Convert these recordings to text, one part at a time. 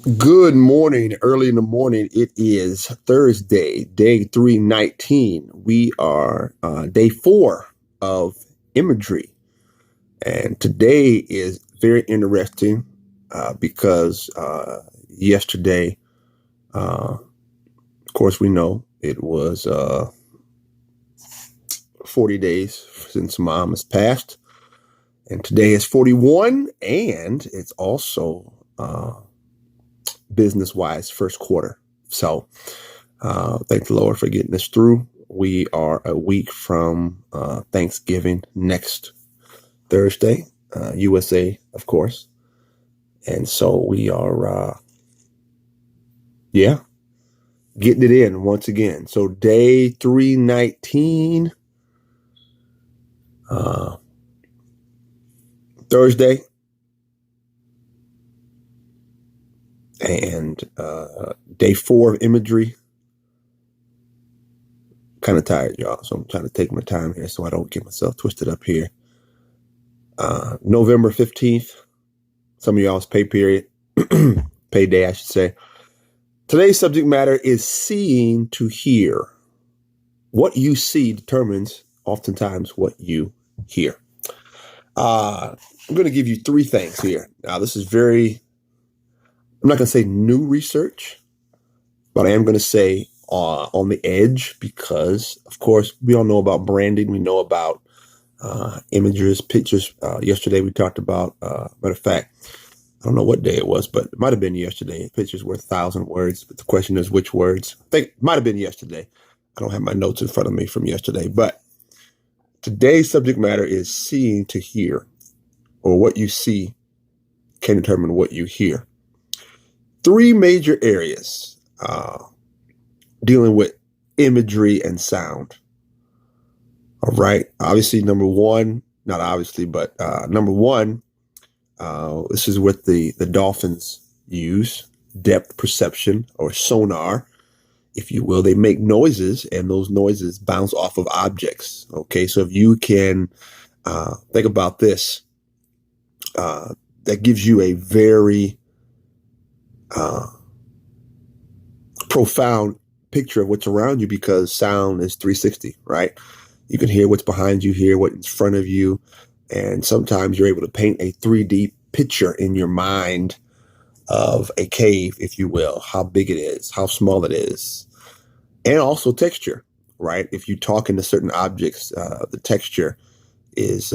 Good morning, early in the morning. It is Thursday, day 319. We are day 4 of Imagery. And today is very interesting because yesterday, of course, we know it was 40 days since mom has passed. And today is 41, and it's also business-wise first quarter. So thank the Lord for getting us through. We are a week from Thanksgiving next Thursday, USA, of course. And so we are, getting it in once again. So day 319, Thursday. And day 4 of Imagery. Kind of tired, y'all. So I'm trying to take my time here so I don't get myself twisted up here. November 15th, some of y'all's pay period, payday, I should say. Today's subject matter is seeing to hear. What you see determines oftentimes what you hear. I'm going to give you 3 things here. Now, this is I'm not going to say new research, but I am going to say on the edge because, of course, we all know about branding. We know about images, pictures. Yesterday we talked about, matter of fact, I don't know what day it was, but it might have been yesterday. Pictures worth 1,000 words, but the question is which words. I think it might have been yesterday. I don't have my notes in front of me from yesterday, but today's subject matter is seeing to hear, or what you see can determine what you hear. 3 major areas dealing with imagery and sound. All right. Obviously, number one, not obviously, but number one, this is what the dolphins use, depth perception or sonar, if you will. They make noises and those noises bounce off of objects. Okay. So if you can think about this, that gives you a very profound picture of what's around you because sound is 360, right? You can hear what's behind you, hear what's in front of you. And sometimes you're able to paint a 3D picture in your mind of a cave, if you will, how big it is, how small it is, and also texture, right? If you talk into certain objects, the texture is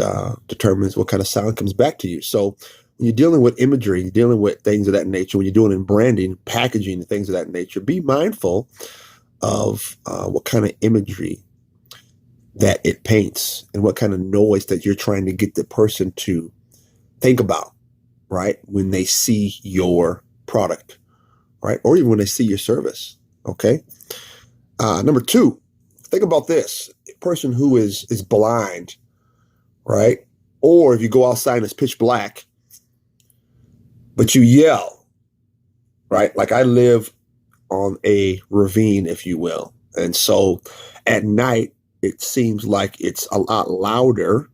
determines what kind of sound comes back to you. So when you're dealing with imagery, you're dealing with things of that nature, when you're doing in branding, packaging, and things of that nature, be mindful of what kind of imagery that it paints and what kind of noise that you're trying to get the person to think about, right? When they see your product, right? Or even when they see your service, okay? Number 2, think about this. A person who is blind, right? Or if you go outside and it's pitch black, but you yell, right? Like I live on a ravine, if you will. And so at night, it seems like it's a lot louder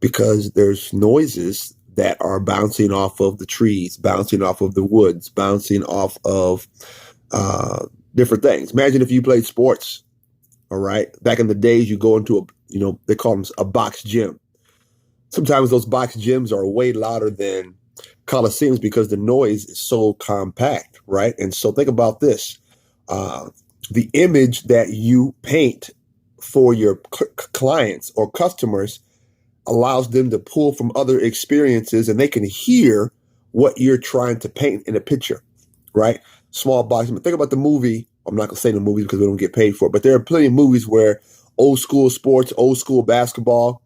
because there's noises that are bouncing off of the trees, bouncing off of the woods, bouncing off of different things. Imagine if you played sports, all right? Back in the days, you go into they call them a box gym. Sometimes those box gyms are way louder than coliseums because the noise is so compact, right? And so think about this. The image that you paint for your clients or customers allows them to pull from other experiences and they can hear what you're trying to paint in a picture, right? Small box. Think about the movie. I'm not going to say the movies because we don't get paid for it, but there are plenty of movies where old school sports, old school basketball,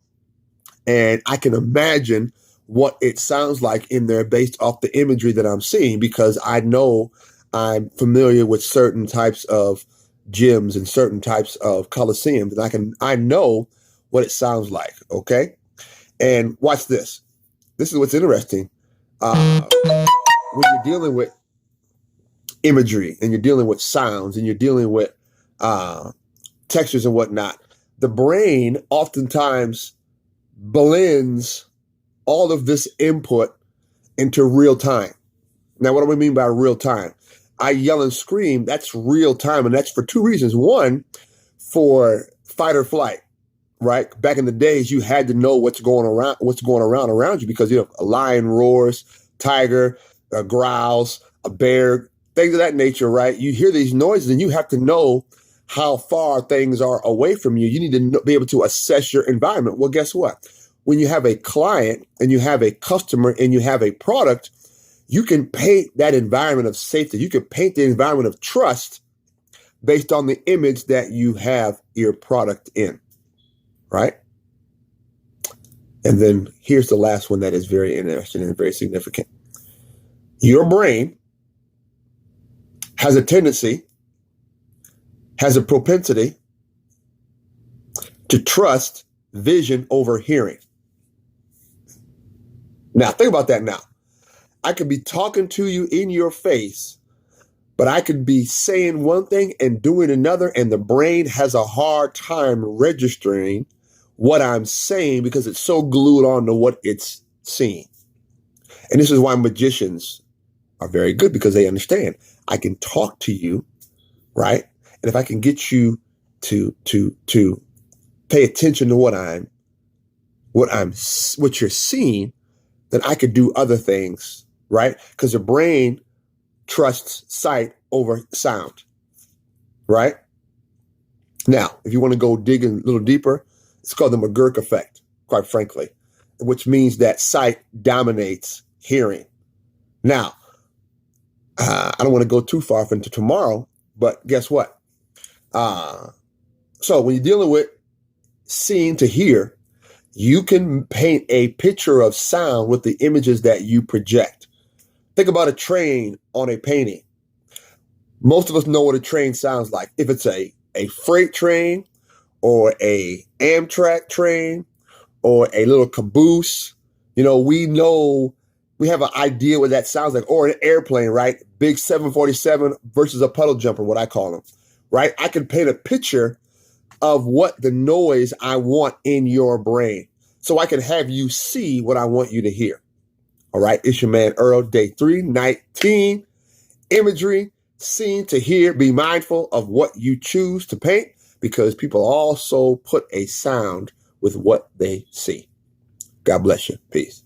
and I can imagine what it sounds like in there based off the imagery that I'm seeing because I know I'm familiar with certain types of gyms and certain types of coliseums, and I know what it sounds like. Okay, and watch this. This is what's interesting. When you're dealing with imagery and you're dealing with sounds and you're dealing with textures and whatnot, the brain oftentimes blends all of this input into real time, Now, what do we mean by real time? I yell and scream, that's real time. And that's for two reasons. One, for fight or flight, right? Back in the days, you had to know what's going around you because, a lion roars, tiger growls, a bear, things of that nature, right? You hear these noises and you have to know how far things are away from you. You need to be able to assess your environment. Well, guess what? When you have a client and you have a customer and you have a product, you can paint that environment of safety. You can paint the environment of trust based on the image that you have your product in, right? And then here's the last one that is very interesting and very significant. Your brain has a tendency, has a propensity to trust vision over hearing. Now, think about that now. I could be talking to you in your face, but I could be saying one thing and doing another, and the brain has a hard time registering what I'm saying because it's so glued on to what it's seeing. And this is why magicians are very good, because they understand I can talk to you, right? And if I can get you to pay attention to what you're seeing, then I could do other things, right? Because the brain trusts sight over sound, right? Now, if you want to go dig a little deeper, it's called the McGurk effect, quite frankly, which means that sight dominates hearing. Now, I don't want to go too far into tomorrow, but guess what? So when you're dealing with seeing to hear, you can paint a picture of sound with the images that you project. Think about a train on a painting. Most of us know what a train sounds like. If it's a freight train or a Amtrak train or a little caboose, we have an idea what that sounds like. Or an airplane, right? Big 747 versus a puddle jumper, what I call them, right? I can paint a picture of what the noise I want in your brain, so I can have you see what I want you to hear. All right, it's your man Earl, day 319, imagery, seen to hear. Be mindful of what you choose to paint, because people also put a sound with what they see. God bless you. Peace.